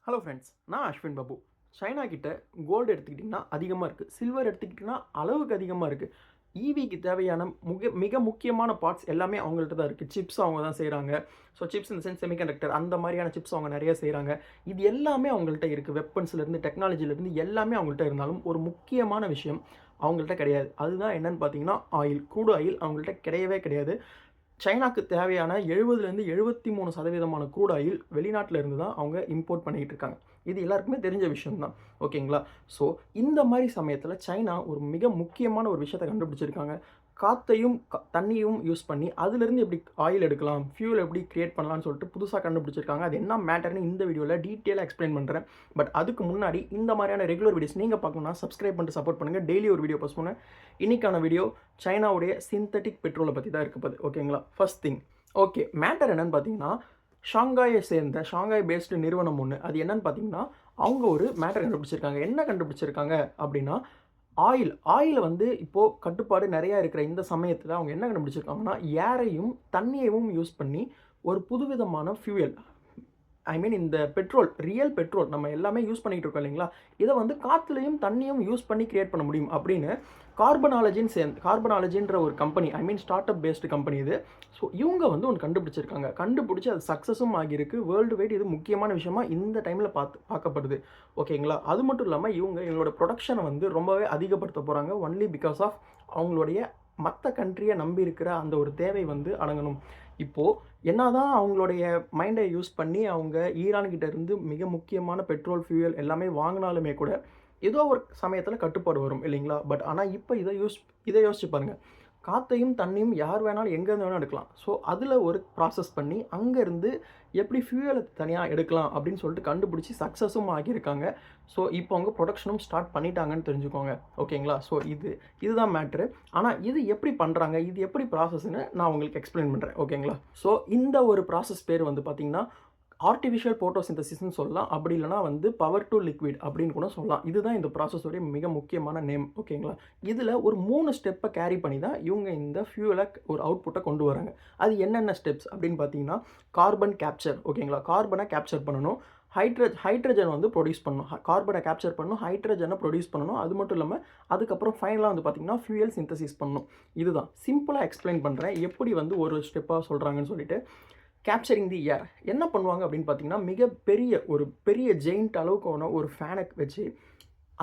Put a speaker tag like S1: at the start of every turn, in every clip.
S1: Hello friends, நான் Ashwin Babu. China கிட்ட gold எடுத்துக்கிட்டிங்கன்னா அதிகமாக இருக்குது, சில்வர் எடுத்துக்கிட்டிங்கன்னா அளவுக்கு அதிகமாக இருக்குது. ஈவிக்கு தேவையான மிக முக்கியமான பார்ட்ஸ் எல்லாமே அவங்கள்ட்ட தான் இருக்குது. சிப்ஸ் அவங்க தான் செய்கிறாங்க. ஸோ சிப்ஸ் இந்த சென்ஸ் செமிகண்டக்டர் அந்த மாதிரியான சிப்ஸ் அவங்க நிறைய செய்கிறாங்க. இது எல்லாமே அவங்கள்ட்ட இருக்குது. வெப்பன்ஸ்லேருந்து டெக்னாலஜிலேருந்து எல்லாமே அவங்கள்ட்ட இருந்தாலும் ஒரு முக்கியமான விஷயம் அவங்கள்ட்ட கிடையாது. அதுதான் என்னன்னு பார்த்தீங்கன்னா ஆயில், க்ரூட் ஆயில் அவங்கள்ட்ட கிடையவே கிடையாது. சைனாக்கு தேவையான 70லேருந்து 73% க்ரூட் ஆயில் வெளிநாட்டில் இருந்து தான் அவங்க இம்போர்ட் பண்ணிக்கிட்டு இருக்காங்க. இது எல்லாருக்குமே தெரிஞ்ச விஷயம் தான். ஓகேங்களா? ஸோ இந்த மாதிரி சமயத்தில் சைனா ஒரு மிக முக்கியமான ஒரு விஷயத்தை கண்டுபிடிச்சிருக்காங்க. காற்றையும் தண்ணியும் யூஸ் பண்ணி அதிலிருந்து எப்படி ஆயில் எடுக்கலாம், ஃபியூல் எப்படி கிரியேட் பண்ணலாம்னு சொல்லிட்டு புதுசாக கண்டுபிடிச்சிருக்காங்க. அது என்ன மேட்டர்னு இந்த வீடியோவில் டீட்டெயிலாக எக்ஸ்பிளைன் பண்ணுறேன். பட் அதுக்கு முன்னாடி இந்த மாதிரியான ரெகுலர் வீடியோஸ் நீங்கள் பார்க்கணும்னா சப்ஸ்கிரைப் பண்ணிட்டு சப்போர்ட் பண்ணுங்கள். டெய்லி ஒரு வீடியோ போஸ்ட் பண்ணுவேன். இன்றைக்கான வீடியோ சைனாவுடைய சிந்தட்டிக் பெட்ரோலை பற்றி தான் இருக்க போகுது. ஓகேங்களா? ஃபர்ஸ்ட் திங், ஓகே, மேட்டர் என்னன்னு பார்த்தீங்கன்னா, ஷாங்காயை சேர்ந்த ஷாங்காய் பேஸ்டு நிறுவனம் ஒன்று. அது என்னன்னு பார்த்தீங்கன்னா, அவங்க ஒரு மேட்டர் கண்டுபிடிச்சிருக்காங்க. என்ன கண்டுபிடிச்சிருக்காங்க அப்படின்னா, ஆயிலை வந்து இப்போது கட்டுப்பாடு நிறையா இருக்கிற இந்த சமயத்தில் அவங்க என்ன கண்டுபிடிச்சிருக்காங்கன்னா, ஏரையும் தண்ணியையும் யூஸ் பண்ணி ஒரு புதுவிதமான ஃபியூயல், ஐ மீன் இந்த பெட்ரோல், ரியல் பெட்ரோல் நம்ம எல்லாமே யூஸ் பண்ணிகிட்டு இருக்கோம் இல்லைங்களா, இதை வந்து காற்றுலையும் தண்ணியும் யூஸ் பண்ணி கிரியேட் பண்ண முடியும் அப்படின்னு கார்பனாலஜின்ற ஒரு கம்பெனி, ஐ மீன் ஸ்டார்ட் அப் பேஸ்டு கம்பெனி இது. ஸோ இவங்க வந்து ஒன்று கண்டுபிடிச்சிருக்காங்க. கண்டுபிடிச்சி அது சக்ஸஸும் ஆகியிருக்கு. வேர்ல்டு வைட் இது முக்கியமான விஷயமா இந்த டைமில் பார்க்கப்படுது. ஓகேங்களா? அது மட்டும் இல்லாமல் இவங்களோட ப்ரொடக்ஷனை வந்து ரொம்பவே அதிகப்படுத்த போகிறாங்க. ஒன்லி பிகாஸ் ஆஃப் அவங்களுடைய மற்ற கண்ட்ரியை நம்பி இருக்கிற அந்த ஒரு தேவை வந்து அடங்கணும். இப்போது என்னதான் அவங்களுடைய மைண்டை யூஸ் பண்ணி அவங்க ஈரான்கிட்ட இருந்து மிக முக்கியமான பெட்ரோல், ஃபியூயல் எல்லாமே வாங்கினாலுமே கூட ஏதோ ஒரு சமயத்தில் கட்டுப்பாடு வரும் இல்லைங்களா? பட் ஆனால் இப்போ இதை யோசிச்சு பாருங்கள். காற்றையும் தண்ணியும் யார் வேணாலும் எங்கேருந்து வேணாலும் எடுக்கலாம். ஸோ அதில் ஒரு ப்ராசஸ் பண்ணி அங்கேருந்து எப்படி ஃபியூயலை தனியாக எடுக்கலாம் அப்படின்னு சொல்லிட்டு கண்டுபிடிச்சி சக்ஸஸும் ஆகியிருக்காங்க. ஸோ இப்போ அவங்க ப்ரொடக்ஷனும் ஸ்டார்ட் பண்ணிட்டாங்கன்னு தெரிஞ்சுக்கோங்க. ஓகேங்களா? ஸோ இதுதான் மேட்ரு. ஆனால் இது எப்படி பண்ணுறாங்க, இது எப்படி ப்ராசஸ்ன்னு நான் உங்களுக்கு எக்ஸ்பிளைன் பண்ணுறேன். ஓகேங்களா? ஸோ இந்த ஒரு ப்ராசஸ் பேர் வந்து பார்த்திங்கன்னா ஆர்டிஃபிஷியல் போட்டோசிந்தசிஸ்ன்னு சொல்லலாம். அப்படி இல்லைனா வந்து பவர் டு லிக்விட் அப்படின்னு கூட சொல்லலாம். இதுதான் இந்த ப்ராசஸோடைய மிக முக்கியமான நேம். ஓகேங்களா? இதில் ஒரு 3 ஸ்டெப்பை கேரி பண்ணி தான் இவங்க இந்த ஃபியூலை ஒரு அவுட்புட்டை கொண்டு வராங்க. அது என்னென்ன ஸ்டெப்ஸ் அப்படின்னு பார்த்தீங்கன்னா, கார்பன் கேப்சர். ஓகேங்களா? கார்பனை கேப்சர் பண்ணணும். ஹைட்ரஜன் வந்து ப்ரொடியூஸ் பண்ணணும். கார்பனை கேப்சர் பண்ணணும், ஹைட்ரஜனை ப்ரொடியூஸ் பண்ணணும். அது மட்டும் இல்லாமல் அதுக்கப்புறம் ஃபைனலாக வந்து பார்த்திங்கன்னா ஃபியூயல் சிந்தசிஸ் பண்ணணும். இதுதான் சிம்பிளாக எக்ஸ்பிளைன் பண்ணுறேன், எப்படி வந்து ஒரு ஸ்டெப்பாக சொல்கிறாங்கன்னு சொல்லிட்டு. கேப்சரிங் தி ஏர் என்ன பண்ணுவாங்க அப்படின்னு பார்த்தீங்கன்னா, ஒரு பெரிய ஜெயிண்ட் அளவுக்கான ஒரு ஃபேனை வச்சு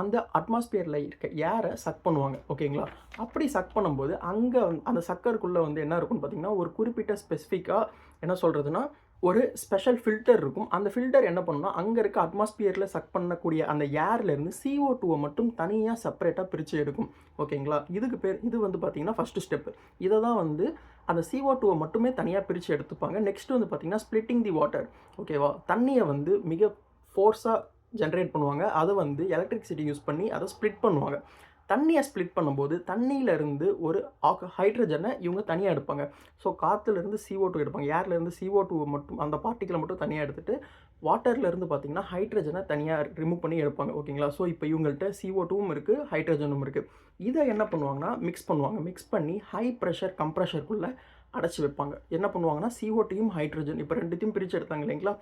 S1: அந்த அட்மாஸ்பியரில் இருக்க ஏரை சக் பண்ணுவாங்க. ஓகேங்களா? அப்படி சக் பண்ணும்போது அங்கே அந்த சக்கருக்குள்ளே வந்து என்ன இருக்குன்னு பார்த்தீங்கன்னா, ஒரு குறிப்பிட்ட ஸ்பெசிஃபிக்காக என்ன சொல்கிறதுனா ஒரு ஸ்பெஷல் ஃபில்டர் இருக்கும். அந்த ஃபில்டர் என்ன பண்ணுன்னா, அங்கே இருக்க அட்மாஸ்பியரில் சக் பண்ணக்கூடிய அந்த ஏர்லேருந்து CO2 மட்டும் தனியாக செப்பரேட்டாக பிரித்து எடுக்கும். ஓகேங்களா? இது வந்து பார்த்திங்கன்னா ஃபஸ்ட்டு ஸ்டெப்பு. இதை தான் வந்து அந்த CO2 மட்டுமே தனியாக பிரித்து எடுத்துப்பாங்க. நெக்ஸ்ட் வந்து பார்த்திங்கன்னா ஸ்ப்ளிட்டிங் தி வாட்டர். ஓகேவா? தண்ணியை வந்து மிக ஃபோர்ஸாக ஜென்ரேட் பண்ணுவாங்க. அதை வந்து எலக்ட்ரிசிட்டி யூஸ் பண்ணி அதை ஸ்ப்ளிட் பண்ணுவாங்க. தண்ணியை ஸ்ப்ளிட் பண்ணும்போது தண்ணியிலேருந்து ஒரு ஹைட்ரஜனை இவங்க தனியாக எடுப்பாங்க. ஸோ காற்றுலேருந்து CO2 எடுப்பாங்க. ஏர்லேருந்து CO2 மட்டும், அந்த பார்ட்டிகளை மட்டும் தனியாக எடுத்துகிட்டு வாட்டர்லேருந்து பார்த்திங்கன்னா ஹைட்ரஜனை தனியாக ரிமூவ் பண்ணி எடுப்பாங்க. ஓகேங்களா? ஸோ இப்போ இவங்கள்ட்ட CO2வும் இருக்குது, ஹைட்ரஜனும் இருக்குது. இதை என்ன பண்ணுவாங்கன்னா மிக்ஸ் பண்ணுவாங்க. மிக்ஸ் பண்ணி ஹை ப்ரெஷர் கம்ப்ரெஷருக்குள்ளே அடைச்சி வைப்பாங்க. என்ன பண்ணுவாங்கன்னா CO2யும் ஹைட்ரஜன் இப்போ 2த்தையும் பிரித்து எடுத்தாங்க இல்லைங்களா?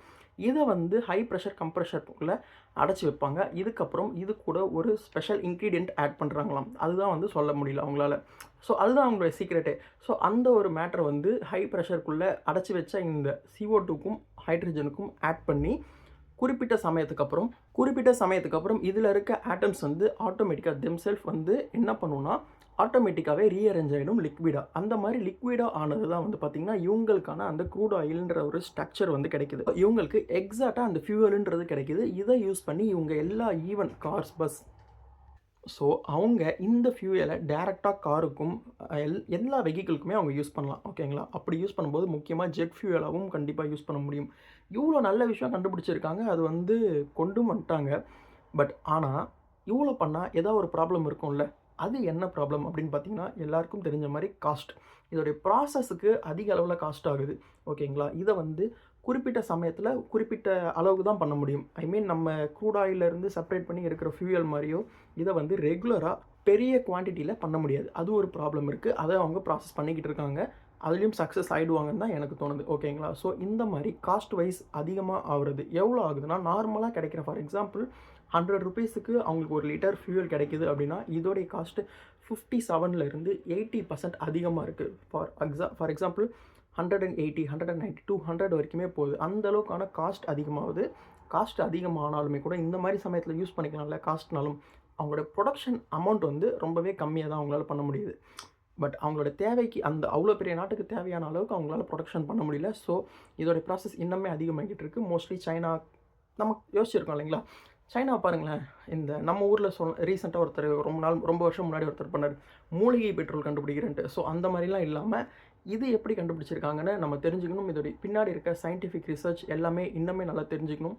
S1: இதை வந்து ஹை ப்ரெஷர் கம்ப்ரெஷருக்குள்ளே அடைச்சி வைப்பாங்க. இதுக்கப்புறம் இது கூட ஒரு ஸ்பெஷல் இன்க்ரீடியன்ட் ஆட் பண்ணுறாங்களாம். அதுதான் வந்து சொல்ல முடியல அவங்களால. ஸோ அதுதான் அவங்களுடைய சீக்ரெட்டே. ஸோ அந்த ஒரு மேட்டரை வந்து ஹை ப்ரெஷருக்குள்ளே அடைச்சி வச்ச இந்த CO2க்கும் ஹைட்ரஜனுக்கும் ஆட் பண்ணி குறிப்பிட்ட சமயத்துக்கு அப்புறம் இதில் இருக்க ஆட்டம்ஸ் வந்து ஆட்டோமேட்டிக்காக தெம்செல்ஃப் வந்து என்ன பண்ணுன்னா ஆட்டோமேட்டிக்காகவே ரீஅரேஞ்ச் ஆகிடும் லிக்விடாக. அந்த மாதிரி லிக்விடாக ஆனது தான் வந்து பார்த்திங்கன்னா இவங்களுக்கான அந்த க்ரூட் ஆயில்ன்ற ஒரு ஸ்ட்ரக்சர் வந்து கிடைக்குது. இவங்களுக்கு எக்ஸாக்டாக அந்த ஃபியூவலுன்றது கிடைக்குது. இதை யூஸ் பண்ணி இவங்க எல்லா ஈவன் கார்ஸ், பஸ், ஸோ அவங்க இந்த ஃபியூயலை டேரெக்டாக காருக்கும் எல்லா வெஹிக்கிளுக்குமே அவங்க யூஸ் பண்ணலாம். ஓகேங்களா? அப்படி யூஸ் பண்ணும்போது முக்கியமாக ஜெட் ஃபியூயலாகவும் கண்டிப்பாக யூஸ் பண்ண முடியும். இவ்வளோ நல்ல விஷயம் கண்டுபிடிச்சிருக்காங்க. அது வந்து கொண்டும் வந்துட்டாங்க. பட் ஆனால் இவ்வளோ பண்ணால் ஏதோ ஒரு ப்ராப்ளம் இருக்கும்ல. அது என்ன ப்ராப்ளம் அப்படின்னு பார்த்தீங்கன்னா, எல்லாருக்கும் தெரிஞ்ச மாதிரி காஸ்ட். இதோடைய ப்ராசஸுக்கு அதிக அளவில் காஸ்ட் ஆகுது. ஓகேங்களா? இதை வந்து குறிப்பிட்ட சமயத்தில் குறிப்பிட்ட அளவுக்கு தான் பண்ண முடியும். ஐ மீன் நம்ம க்ரூட் ஆயிலிருந்து செப்பரேட் பண்ணி இருக்கிற ஃபியூயல் மாதிரியோ இதை வந்து ரெகுலராக பெரிய குவான்டிட்டியில் பண்ண முடியாது. அது ஒரு ப்ராப்ளம் இருக்குது. அதை அவங்க ப்ராசஸ் பண்ணிக்கிட்டு இருக்காங்க. அதுலேயும் சக்ஸஸ் ஆகிடுவாங்கன்னு தான் எனக்கு தோணுது. ஓகேங்களா? ஸோ இந்த மாதிரி காஸ்ட் வைஸ் அதிகமாக ஆகுறது எவ்வளோ ஆகுதுன்னா, நார்மலாக கிடைக்கிற ஃபார் எக்ஸாம்பிள் ₹100க்கு அவங்களுக்கு 1 லிட்டர் ஃபியூயல் கிடைக்குது அப்படின்னா, இதோடைய காஸ்ட்டு 57லேருந்து 80% அதிகமாக இருக்குது. ஃபார் எக்ஸாம்பிள் 180, 190, 200 வரைக்குமே போகுது. அந்த அளவுக்கான காஸ்ட் அதிகமாகுது. காஸ்ட் அதிகமானாலுமே கூட இந்த மாதிரி சமயத்தில் யூஸ் பண்ணிக்கலாம்ல காஸ்ட்னாலும். அவங்களோட ப்ரொடக்ஷன் அமௌண்ட் வந்து ரொம்பவே கம்மியாக தான் அவங்களால பண்ண முடியுது. பட் அவங்களோட தேவைக்கு அந்த அவ்வளோ பெரிய நாட்டுக்கு தேவையான அளவுக்கு அவங்களால ப்ரொடக்ஷன் பண்ண முடியல. ஸோ இதோடைய ப்ராசஸ் இன்னுமே அதிகமாகிட்டு இருக்குது. மோஸ்ட்லி சைனா நம்ம யோசிச்சிருக்கோம் இல்லைங்களா? சைனா பாருங்களேன், இந்த நம்ம ஊரில் ரீசெண்டாக ஒருத்தர் ரொம்ப வருஷம் முன்னாடி ஒருத்தர் பண்ணார், மூலிகை பெட்ரோல் கண்டுபிடிக்கிறேன்ட்டு. ஸோ அந்த மாதிரிலாம் இல்லாமல் இது எப்படி கண்டுபிடிச்சிருக்காங்கன்னு நம்ம தெரிஞ்சுக்கணும். இதோடைய பின்னாடி இருக்க சயின்டிஃபிக் ரிசர்ச் எல்லாமே இன்னுமே நல்லா தெரிஞ்சுக்கணும்.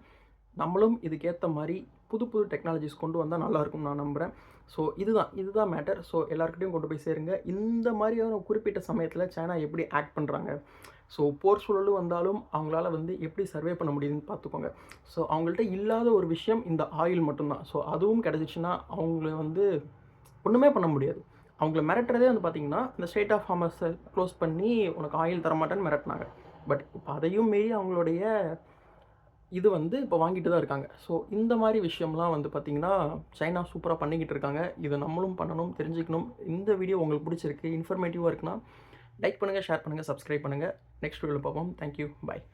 S1: நம்மளும் இதுக்கேற்ற மாதிரி புது புது டெக்னாலஜிஸ் கொண்டு வந்தால் நல்லாயிருக்கும்னு நான் நம்புகிறேன். ஸோ இதுதான் மேட்டர். ஸோ எல்லாருக்கிட்டையும் கொண்டு போய் சேருங்க. இந்த மாதிரியான குறிப்பிட்ட சமயத்தில் சைனா எப்படி ஆக்ட் பண்ணுறாங்க, ஸோ போர் சூழலும் வந்தாலும் அவங்களால வந்து எப்படி சர்வே பண்ண முடியுதுன்னு பார்த்துக்கோங்க. ஸோ அவங்கள்ட்ட இல்லாத ஒரு விஷயம் இந்த ஆயில் மட்டும்தான். ஸோ அதுவும் கிடச்சிச்சின்னா அவங்கள வந்து ஒன்றுமே பண்ண முடியாது. அவங்கள மிரட்டுறதே வந்து பார்த்திங்கன்னா, இந்த ஸ்ட்ரெய்ட் ஆஃப் ஹார்மஸை க்ளோஸ் பண்ணி உனக்கு ஆயில் தரமாட்டேன்னு மிரட்டினாங்க. பட் இப்போ அதையும் மீறி அவங்களுடைய இது வந்து இப்போ வாங்கிட்டு தான் இருக்காங்க. ஸோ இந்த மாதிரி விஷயம்லாம் வந்து பார்த்திங்கன்னா, சைனா சூப்பராக பண்ணிக்கிட்டு இருக்காங்க. இதை நம்மளும் பண்ணணும், தெரிஞ்சுக்கணும். இந்த வீடியோ உங்களுக்கு பிடிச்சிருக்கு, இன்ஃபர்மேட்டிவாக இருக்குன்னா லைக் பண்ணுங்கள், ஷேர் பண்ணுங்கள், சப்ஸ்கிரைப் பண்ணுங்கள். நெக்ஸ்ட் வீடியோவில் பார்ப்போம். தேங்க்யூ. பாய்.